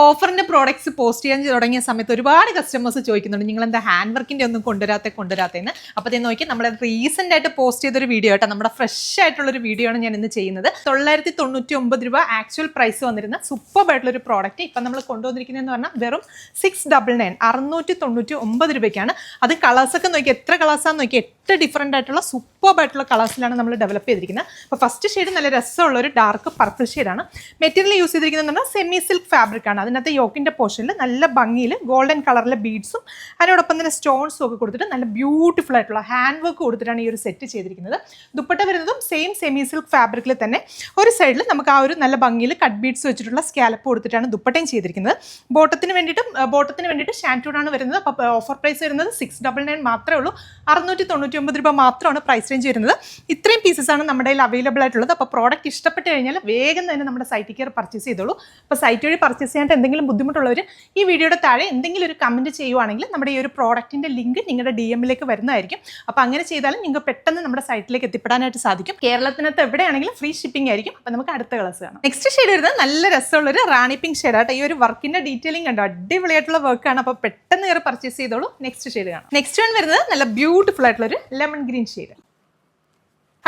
ഓഫറിന്റെ products post ചെയ്യാൻ തുടങ്ങിയ സമയത്ത് ഒരുപാട് കസ്റ്റമേഴ്സ് ചോദിക്കുന്നുണ്ട് നിങ്ങൾ എന്താ ഹാൻഡ് വർക്കിന്റെ ഒന്നും കൊണ്ടുവരാത്തേന്ന്. അപ്പോൾ ഇത് നോക്കി നമ്മൾ റീസെന്റ് ആയിട്ട് പോസ്റ്റ് ചെയ്തൊരു വീഡിയോ ആട്ടോ, നമ്മുടെ ഫ്രഷ് ആയിട്ടുള്ള ഒരു വീഡിയോ ആണ് ഞാൻ ഇന്ന് ചെയ്യുന്നത്. 999 രൂപ ആക്ച്വൽ പ്രൈസ് വന്നിരുന്ന സൂപ്പർ ആയിട്ടുള്ള ഒരു പ്രോഡക്റ്റ് ഇപ്പം നമ്മൾ കൊണ്ടുവന്നിരിക്കുന്നതെന്ന് പറഞ്ഞാൽ വെറും 699 699 രൂപയ്ക്കാണ്. അത് കളേഴ്സൊക്കെ നോക്കി, എത്ര കളേഴ്സാന്ന് നോക്കി, 8 ഡിഫറെൻ്റ് ആയിട്ടുള്ള സൂപ്പർ ആയിട്ടുള്ള കളേഴ്സിലാണ് നമ്മൾ ഡെവലപ്പ് ചെയ്തിരിക്കുന്നത്. അപ്പോൾ ഫസ്റ്റ് ഷെയ്ഡ് നല്ല രസമുള്ള ഒരു ഡാർക്ക് പർപ്പിൾ ഷെയ്ഡാണ്. മെറ്റീരിയൽ യൂസ് ചെയ്തിരിക്കുന്നത് സെമി സിൽക്ക് ഫാബ്രിക് ആണ്. അതിനകത്ത് യോക്കിന്റെ പോർഷനിൽ നല്ല ഭംഗിയിൽ ഗോൾഡൻ കളറിലെ ബീഡ്സും അതിനോടൊപ്പം തന്നെ സ്റ്റോൺസും ഒക്കെ കൊടുത്തിട്ട് നല്ല ബ്യൂട്ടിഫുൾ ആയിട്ടുള്ള ഹാൻഡ് വർക്ക് കൊടുത്തിട്ടാണ് ഈ ഒരു സെറ്റ് ചെയ്തിരിക്കുന്നത്. ദുപ്പട്ട വരുന്നതും സെയിം സെമി സിൽക്ക് ഫാബ്രിക്കിൽ തന്നെ ഒരു സൈഡിൽ നമുക്ക് ആ ഒരു നല്ല ഭംഗിയിൽ കട്ട് ബീഡ്സ് വെച്ചിട്ടുള്ള സ്കാലപ്പ് കൊടുത്തിട്ടാണ് ദുപ്പട്ടയും ചെയ്തിരിക്കുന്നത്. ബോട്ടത്തിന് വേണ്ടിയിട്ട് ഷാൻറ്റൂൺ ആണ് വരുന്നത്. അപ്പോൾ ഓഫർ പ്രൈസ് വരുന്നത് 699 മാത്രമേ ഉള്ളൂ. 699 രൂപ മാത്രമാണ് പ്രൈസ് റേഞ്ച് വരുന്നത്. ഇത്രയും പീസസ് ആണ് നമ്മുടെ കയ്യിൽ അവൈലബിൾ ആയിട്ടുള്ളത്. അപ്പോൾ പ്രോഡക്റ്റ് ഇഷ്ടപ്പെട്ട് കഴിഞ്ഞാൽ വേഗം തന്നെ നമ്മുടെ സൈറ്റിൽ കയറി പർച്ചേസ് ചെയ്തോളൂ. അപ്പോൾ സൈറ്റ് വഴി പർച്ചേസ് ചെയ്യാനായിട്ട് എന്തെങ്കിലും ബുദ്ധിമുട്ടുള്ളവർ ഈ വീഡിയോയുടെ താഴെ എന്തെങ്കിലും ഒരു കമൻറ്റ് ചെയ്യുവാണെങ്കിൽ നമ്മുടെ ഈ ഒരു പ്രോഡക്റ്റിൻ്റെ ലിങ്ക് നിങ്ങളുടെ DM-ലേക്ക് വരുന്നതായിരിക്കും. അപ്പോൾ അങ്ങനെ ചെയ്താലും നിങ്ങൾക്ക് പെട്ടെന്ന് നമ്മുടെ സൈറ്റിലേക്ക് എത്തിപ്പെടാനായിട്ട് സാധിക്കും. കേരളത്തിനകത്ത് എവിടെയാണെങ്കിലും ഫ്രീ ഷിപ്പിംഗ് ആയിരിക്കും. അപ്പോൾ നമുക്ക് അടുത്ത കളേഴ്സ് കാണാം. നെക്സ്റ്റ് ഷെയ്ഡ് വരുന്നത് നല്ല രസമുള്ളൊരു റാണി പിങ്ക് ഷെയ്ഡാട്ടോ. ഈ ഒരു വർക്കിൻ്റെ ഡീറ്റെയിലിംഗ് കണ്ടോ, അടിപൊളിയായിട്ടുള്ള വർക്കാണ്. അപ്പോൾ പെട്ടെന്ന് കയറി പർച്ചേസ് ചെയ്തോളൂ. നെക്സ്റ്റ് ഷെയ്ഡ് കാണാം. നെക്സ്റ്റ് വൺ വരുന്നത് നല്ല ബ്യൂട്ടിഫുൾ ആയിട്ടുള്ളൊരു ലെമൺ ഗ്രീൻ ഷെയ്ഡ്.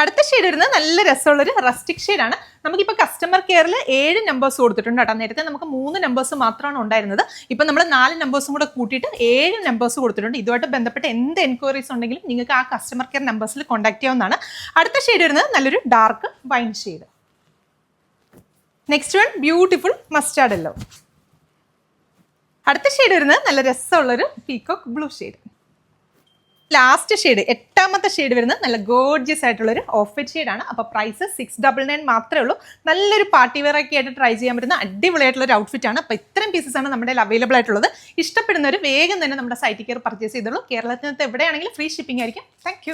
അടുത്ത ഷെയ്ഡ് വരുന്നത് നല്ല രസമുള്ളൊരു റസ്റ്റിക് ഷെയ്ഡാണ്. നമുക്കിപ്പോൾ കസ്റ്റമർ കെയറിൽ 7 നമ്പേഴ്സ് കൊടുത്തിട്ടുണ്ട് കേട്ടോ. നേരത്തെ നമുക്ക് 3 നമ്പേഴ്സ് മാത്രമാണ് ഉണ്ടായിരുന്നത്. ഇപ്പം നമ്മൾ 4 നമ്പേഴ്സും കൂടെ കൂട്ടിയിട്ട് 7 നമ്പേഴ്സ് കൊടുത്തിട്ടുണ്ട്. ഇതുമായിട്ട് ബന്ധപ്പെട്ട് എന്ത് എൻക്വയറീസ് ഉണ്ടെങ്കിലും നിങ്ങൾക്ക് ആ കസ്റ്റമർ കെയർ നമ്പേഴ്സിൽ കോൺടാക്ട് ചെയ്യാവുന്നതാണ്. അടുത്ത ഷെയ്ഡ് വരുന്നത് നല്ലൊരു dark wine shade. Next one beautiful mustard yellow. അടുത്ത ഷെയ്ഡ് വരുന്നത് നല്ല രസമുള്ളൊരു peacock blue shade. Last shade 8ാമത്തെ ഷെയ്ഡ് വരുന്നത് നല്ല ഗോർജിയസ് ആയിട്ടുള്ളൊരു ഓഫ് വൈറ്റ് ഷെയ്ഡാണ്. അപ്പോൾ പ്രൈസ് 699 മാത്രമേ ഉള്ളൂ. നല്ലൊരു പാർട്ടി വെയർ ഒക്കെ ആയിട്ട് ട്രൈ ചെയ്യാൻ പറ്റുന്ന അടിപൊളിയായിട്ടുള്ളൊരു ഔട്ട്ഫിറ്റ് ആണ്. അപ്പോൾ ഇത്രയും പീസസ് ആണ് നമ്മുടെ അവൈലബിൾ ആയിട്ടുള്ളത്. ഇഷ്ടപ്പെടുന്നവർ വേഗം തന്നെ നമ്മുടെ സൈറ്റിൽ കയറി പർച്ചേസ് ചെയ്തോളൂ. കേരളത്തിനകത്ത് എവിടെയാണെങ്കിലും ഫ്രീ ഷിപ്പിംഗ് ആയിരിക്കും. താങ്ക്